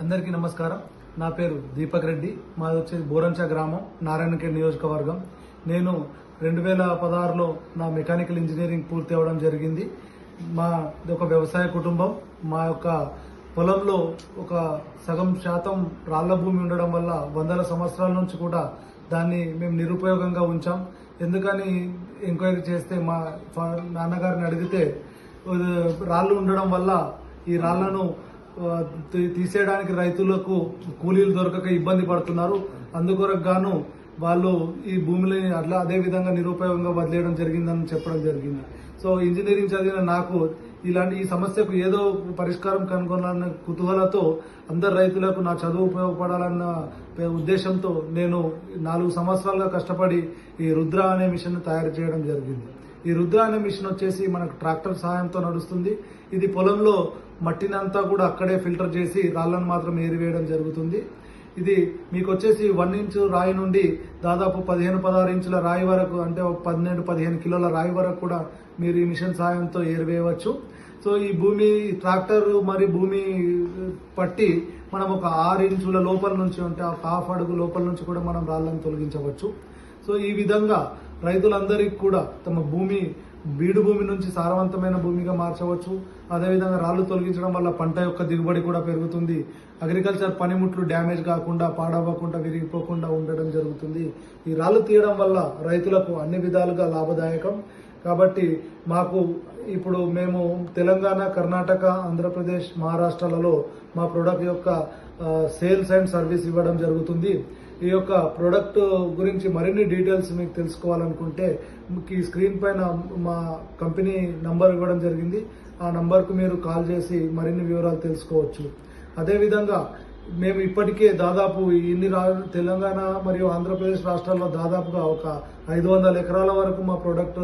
అందరికీ నమస్కారం. నా పేరు దీపక్ రెడ్డి. మాది వచ్చేసి బోరంచ గ్రామం, నారాయణఖేడ్ నియోజకవర్గం. నేను 2016లో నా మెకానికల్ ఇంజనీరింగ్ పూర్తి అవ్వడం జరిగింది. మాది ఒక వ్యవసాయ కుటుంబం. మా యొక్క పొలంలో ఒక సగం శాతం రాళ్ల భూమి ఉండడం వల్ల వందల సంవత్సరాల నుంచి కూడా దాన్ని మేము నిరుపయోగంగా ఉంచాం. ఎందుకని ఎంక్వైరీ చేస్తే మా నాన్నగారిని అడిగితే రాళ్లు ఉండడం వల్ల ఈ రాళ్లను తీసేయడానికి రైతులకు కూలీలు దొరకక ఇబ్బంది పడుతున్నారు. అందుకొరకు గాను వాళ్ళు ఈ భూమిని అట్లా అదే విధంగా నిరుపయోగంగా వదిలేయడం జరిగిందని చెప్పడం జరిగింది. సో ఇంజనీరింగ్ చదివిన నాకు ఈ సమస్యకు ఏదో పరిష్కారం కనుగొనాలన్న కుతూహలతో అందరు రైతులకు నా చదువు ఉపయోగపడాలన్న ఉద్దేశంతో నేను 4 సంవత్సరాలుగా కష్టపడి ఈ రుద్ర అనే మిషన్ తయారు చేయడం జరిగింది. ఈ రుద్ర అనే మిషన్ వచ్చేసి మనకు ట్రాక్టర్ సహాయంతో నడుస్తుంది. ఇది పొలంలో మట్టినంతా కూడా అక్కడే ఫిల్టర్ చేసి రాళ్లను మాత్రం ఏరివేయడం జరుగుతుంది. ఇది మీకు వచ్చేసి 1 ఇంచు రాయి నుండి దాదాపు 15-16 ఇంచుల రాయి వరకు, అంటే 12-15 కిలోల రాయి వరకు కూడా మీరు ఈ మిషన్ సహాయంతో ఏరివేయవచ్చు. సో ఈ భూమి ట్రాక్టర్ మరి భూమి పట్టి మనం ఒక 6 ఇంచుల లోపల నుంచి, అంటే ఒక హాఫ్ అడుగు లోపల నుంచి కూడా మనం రాళ్లను తొలగించవచ్చు. సో ఈ విధంగా రైతులందరికీ కూడా తమ బీడు భూమి నుంచి సారవంతమైన భూమిగా మార్చవచ్చు. అదేవిధంగా రాళ్లు తొలగించడం వల్ల పంట యొక్క దిగుబడి కూడా పెరుగుతుంది. అగ్రికల్చర్ పనిముట్లు డ్యామేజ్ కాకుండా, పాడవకుండా, విరిగిపోకుండా ఉండడం జరుగుతుంది. ఈ రాళ్లు తీయడం వల్ల రైతులకు అన్ని విధాలుగా లాభదాయకం. కాబట్టి మాకు ఇప్పుడు మేము తెలంగాణ, కర్ణాటక, ఆంధ్రప్రదేశ్, మహారాష్ట్రలలో మా ప్రొడక్ట్ యొక్క సేల్స్ అండ్ సర్వీస్ ఇవ్వడం జరుగుతుంది. ఈ యొక్క ప్రొడక్ట్ గురించి మరిన్ని డీటెయిల్స్ మీకు తెలుసుకోవాలనుకుంటే ఈ స్క్రీన్ పైన మా కంపెనీ నంబర్ ఇవ్వడం జరిగింది. ఆ నంబర్కు మీరు కాల్ చేసి మరిన్ని వివరాలు తెలుసుకోవచ్చు. అదేవిధంగా మేము ఇప్పటికే దాదాపు తెలంగాణ మరియు ఆంధ్రప్రదేశ్ రాష్ట్రాల్లో దాదాపుగా ఒక 500 ఎకరాల వరకు మా ప్రొడక్ట్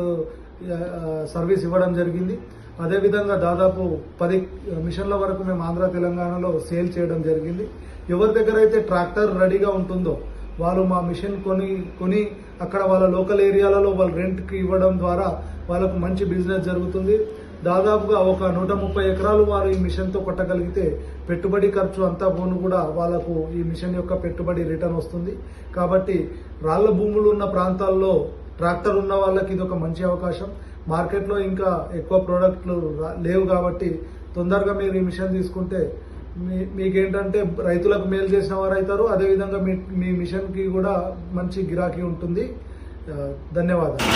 సర్వీస్ ఇవ్వడం జరిగింది. అదేవిధంగా దాదాపు 10 మిషన్ల వరకు మేము ఆంధ్ర, తెలంగాణలో సేల్ చేయడం జరిగింది. ఎవరి దగ్గర అయితే ట్రాక్టర్ రెడీగా ఉంటుందో వాళ్ళు మా మిషన్ కొని అక్కడ వాళ్ళ లోకల్ ఏరియాలలో వాళ్ళు రెంట్కి ఇవ్వడం ద్వారా వాళ్ళకు మంచి బిజినెస్ జరుగుతుంది. దాదాపుగా ఒక 130 ఎకరాలు వారు ఈ మిషన్తో కొట్టగలిగితే పెట్టుబడి ఖర్చు అంతా పోను కూడా వాళ్ళకు ఈ మిషన్ యొక్క పెట్టుబడి రిటర్న్ వస్తుంది. కాబట్టి రాళ్ల భూములు ఉన్న ప్రాంతాల్లో ట్రాక్టర్ ఉన్న వాళ్ళకి ఇది ఒక మంచి అవకాశం. మార్కెట్లో ఇంకా ఎక్కువ ప్రోడక్ట్లు లేవు కాబట్టి తొందరగా మీరు ఈ మిషన్ తీసుకుంటే మీకేంటంటే రైతులకు మేలు చేసిన వారు అవుతారు. అదేవిధంగా మీ మిషన్కి కూడా మంచి గిరాకీ ఉంటుంది. ధన్యవాదాలు.